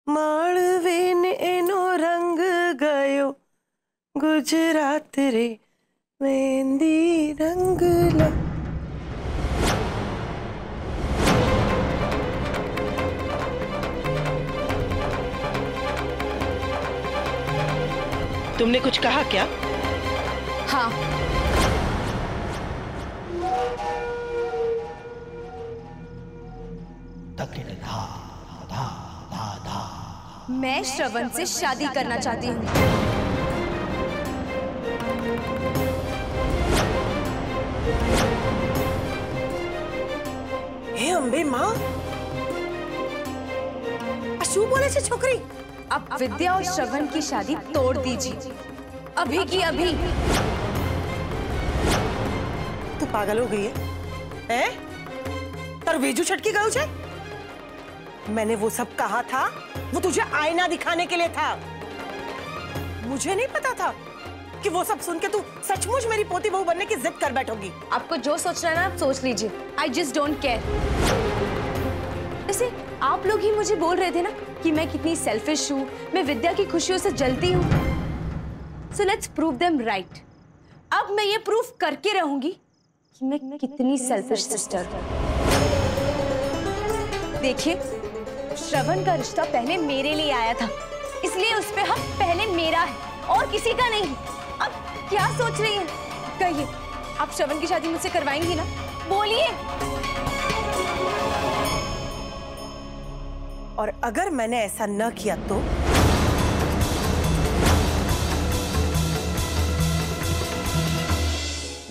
माळवीन एनो रंग गयो गुजरात रे मेहंदी रंग ला। तुमने कुछ कहा क्या? हाँ। मैं श्रवण से शादी करना चाहती हूँ। हे अंबे माँ, शू बोले छे छोकरी? अब विद्या और श्रवण की शादी तोड़ दीजिए, अभी की अभी। तू पागल हो गई है? तर वेजू छटकी गयो छे? मैंने वो सब कहा था, वो तुझे आईना दिखाने के लिए था। मुझे नहीं पता था कि वो सब सुन के तू सचमुच मेरी पोती बहू बनने की जिद कर बैठोगी। आपको जो सोचना है ना आप सोच लीजिए। I just don't care। वैसे आप लोग ही मुझे बोल रहे थे ना कि मैं कितनी सेल्फिश हूँ, मैं विद्या की खुशियों से जलती हूँ। So let's prove them right। अब मैं ये प्रूफ करके रहूंगी कि मैं कितनी सेल्फिश सिस्टर हूँ। देखिए, श्रवण का रिश्ता पहले मेरे लिए आया था, इसलिए उस पे हक पहले मेरा है और किसी का नहीं। अब क्या सोच रही हैं? कहिए, आप श्रवण की शादी मुझसे करवाएंगी ना? बोलिए। और अगर मैंने ऐसा न किया तो?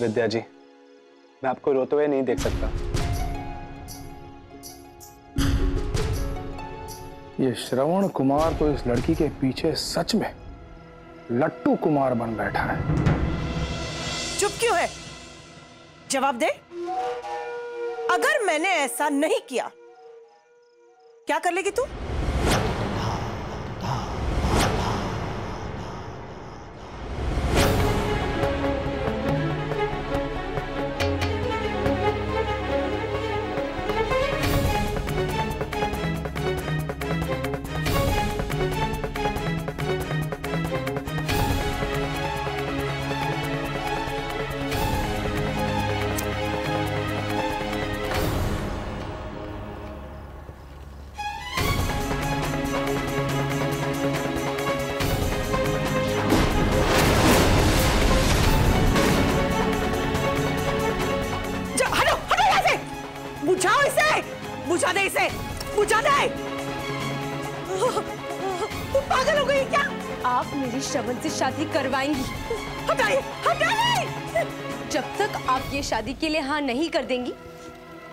विद्या जी, मैं आपको रोते हुए नहीं देख सकता। ये श्रवण कुमार तो इस लड़की के पीछे सच में लट्टू कुमार बन बैठा है। चुप क्यों है? जवाब दे। अगर मैंने ऐसा नहीं किया, क्या कर लेगी तू? बुझा दे इसे, बुझा दे। तू पागल हो गई क्या? आप मेरी श्रवण से शादी करवाएंगी? हटाइए, हटाइए। जब तक आप ये शादी के लिए हाँ नहीं कर देंगी,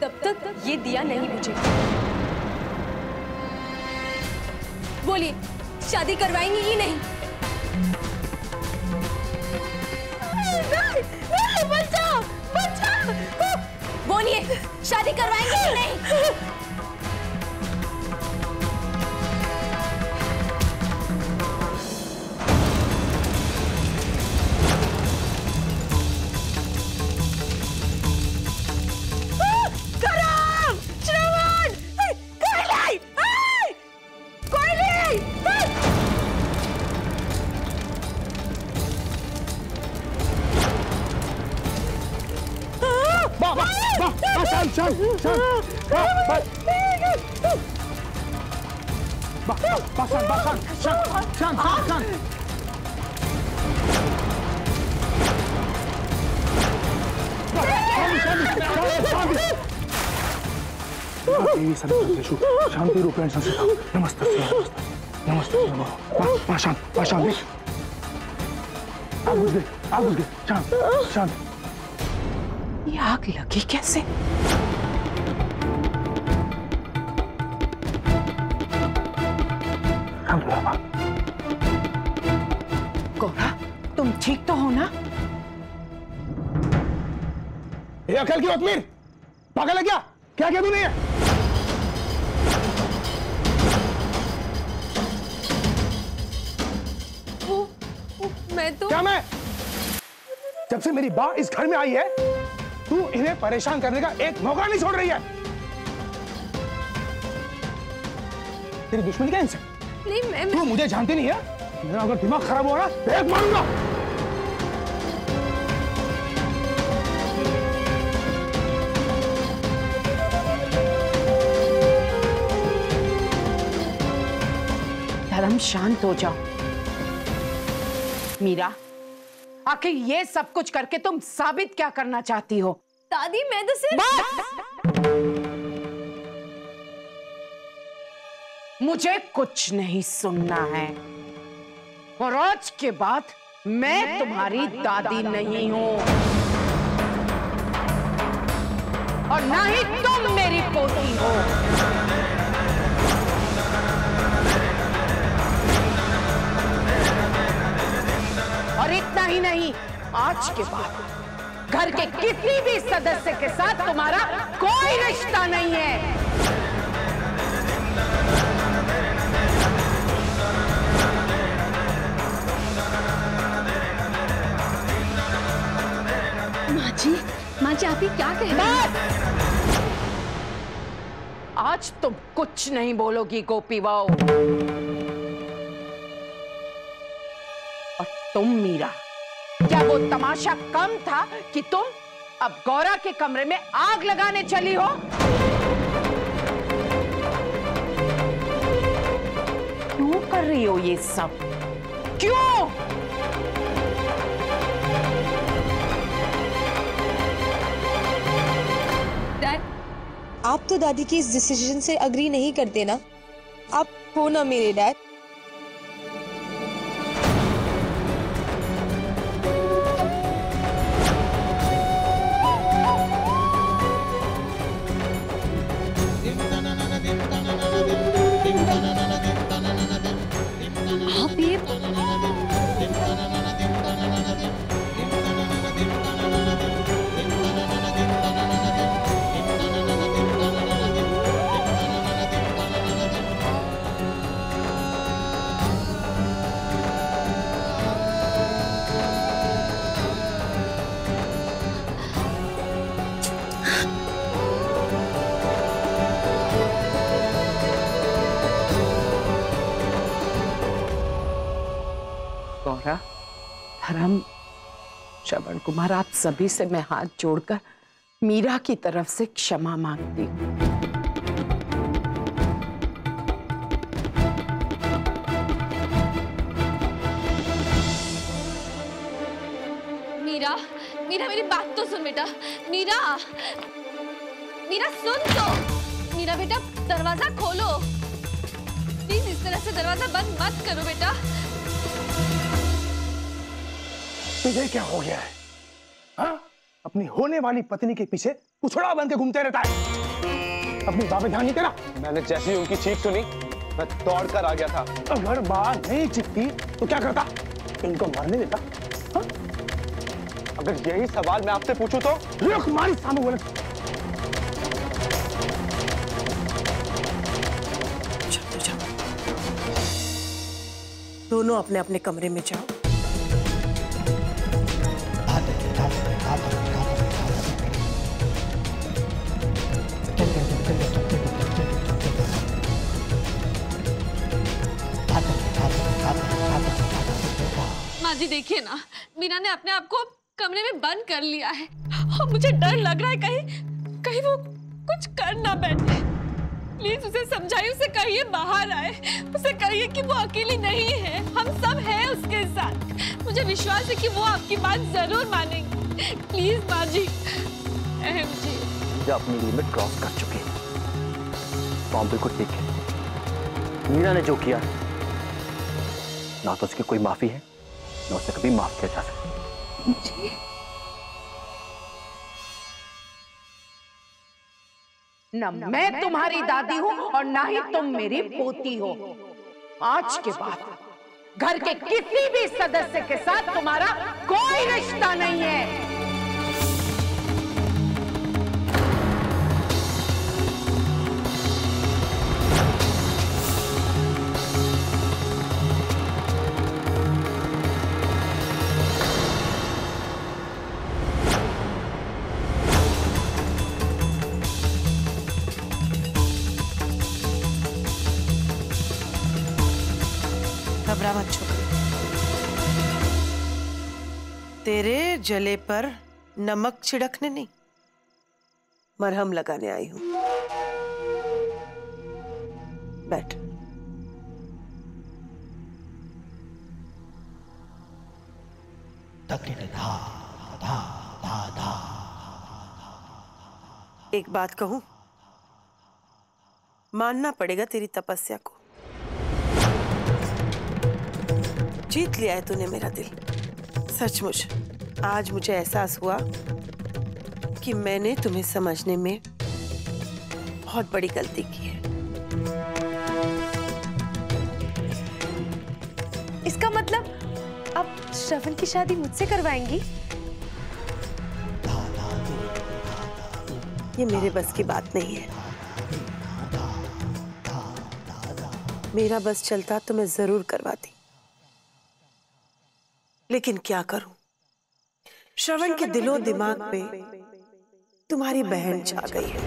तब तक ये दिया नहीं बुझेगा। बोलिए, शादी करवाएंगी कि नहीं? नहीं, बचाओ, बचाओ। बोलिए, शादी करवाएंगे कि नहीं? शांति रूपेण संस्थिता। नमस्ते नमस्ते नमस्ते। शांत शांत। आग बुझ गई। शांत शांत। ये आग लगी कैसे? गौरा, तुम ठीक तो हो ना? ये अकल की अतमीर, पागल है क्या? क्या किया तूने? मैं तो क्या मैं? जब से मेरी माँ इस घर में आई है, तू इन्हें परेशान करने का एक मौका नहीं छोड़ रही है। तेरी दुश्मनी क्या इनसे? नहीं तू मुझे जानती नहीं है? मेरा अगर दिमाग खराब हुआ ना फेंक मारूंगा। धर्म, शांत हो जाओ। मीरा, आखिर ये सब कुछ करके तुम साबित क्या करना चाहती हो? दादी मैं तो सिर्फ मुझे कुछ नहीं सुनना है, और आज के बाद मैं तुम्हारी दादी नहीं हूं, और ना ही तुम मेरी पोती हो। और इतना ही नहीं, आज के बाद घर के किसी भी सदस्य के साथ तुम्हारा कोई रिश्ता नहीं है। माँ जी आप ये क्या कह रही हैं? आज तुम कुछ नहीं बोलोगी गोपी बहू। और तुम मीरा, क्या वो तमाशा कम था कि तुम अब गौरा के कमरे में आग लगाने चली हो? क्यों कर रही हो ये सब? क्यों? आप तो दादी की इस डिसीजन से अग्री नहीं करते ना? आप हो ना मेरे डैड। आप ये गौरा, धर्म, श्रवण कुमार, आप सभी से मैं हाथ जोड़कर मीरा की तरफ से क्षमा मांगती हूँ। मीरा, मीरा मेरी बात तो सुन बेटा। मीरा, मीरा सुन तो। मीरा बेटा दरवाजा खोलो प्लीज, इस तरह से दरवाजा बंद मत करो बेटा। तुझे क्या हो गया है? हाँ? अपनी होने वाली पत्नी के पीछे उछड़ा बन के घूमते रहता है। अपनी बात पे ध्यान नहीं तेरा? मैंने जैसे ही उनकी चीख सुनी, मैं दौड़ कर आ गया था। अगर बात नहीं चिपती तो क्या करता? इनको मरने देता? हाँ? अगर यही सवाल मैं आपसे पूछूं तो? रुक, मारी सामने बोले। चलो जाओ, दोनों अपने अपने कमरे में जाओ। माँ जी देखिए ना, मीरा ने अपने आप को कमरे में बंद कर लिया है और मुझे डर लग रहा है कहीं वो कुछ कर ना बैठे। प्लीज उसे समझाइए, उसे कहिए बाहर आए, उसे कहिए कि वो अकेली नहीं है, हम सब हैं उसके साथ। मुझे विश्वास है कि वो आपकी बात जरूर मानेंगी। प्लीज माँ जी। अहम जी, मीरा अपनी लिमिट क्रॉस कर चुकी है। तो बिल्कुल ठीक है। मीरा ने जो किया ना तो उसकी कोई माफी है, ना उसे कभी माफ किया जा सकता। न मैं तुम्हारी दादी हूं और ना ही तुम मेरी पोती हो। आज के बाद घर के किसी भी सदस्य के साथ तुम्हारा कोई रिश्ता नहीं है। घबरा मत छोकरी, तेरे जले पर नमक छिड़कने नहीं, मरहम लगाने आई हूं। बैठ। एक बात कहूं, मानना पड़ेगा तेरी तपस्या को। जीत लिया है तूने मेरा दिल। सचमुच आज मुझे एहसास हुआ कि मैंने तुम्हें समझने में बहुत बड़ी गलती की है। इसका मतलब आप श्रवण की शादी मुझसे करवाएंगी? ये मेरे बस की बात नहीं है। मेरा बस चलता तो मैं जरूर करवाती, लेकिन क्या करूं, श्रवण के दिलो दिमाग पे तुम्हारी बहन छा गई है,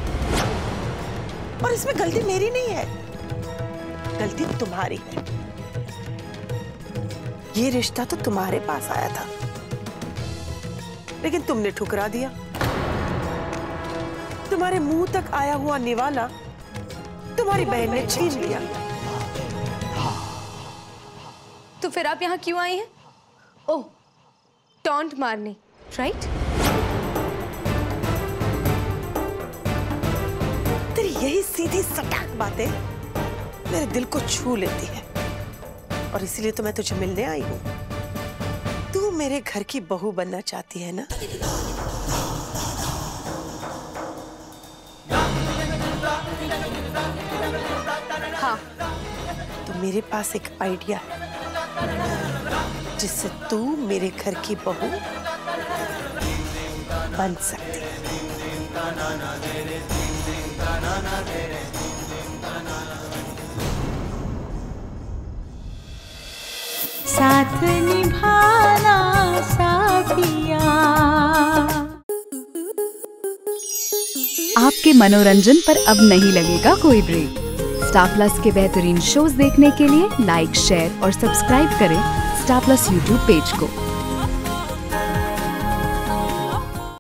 और इसमें गलती मेरी नहीं है, गलती तुम्हारी है। ये रिश्ता तो तुम्हारे पास आया था, लेकिन तुमने ठुकरा दिया। तुम्हारे मुंह तक आया हुआ निवाला तुम्हारी बहन ने छीन लिया। तो फिर आप यहाँ क्यों आई हैं? ओह, टॉन्ट मारने, राइट? तेरी यही सीधी सटाक बातें मेरे दिल को छू लेती है, और इसीलिए तो मैं तुझे मिलने आई हूं। तू मेरे घर की बहू बनना चाहती है ना? हाँ। तो मेरे पास एक आइडिया है जिससे तू मेरे घर की बहू बन सकती है। साथ निभाना साथिया। आपके मनोरंजन पर अब नहीं लगेगा कोई ब्रेक। स्टार प्लस के बेहतरीन शोज देखने के लिए लाइक, शेयर और सब्सक्राइब करें स्टार प्लस यूट्यूब पेज को।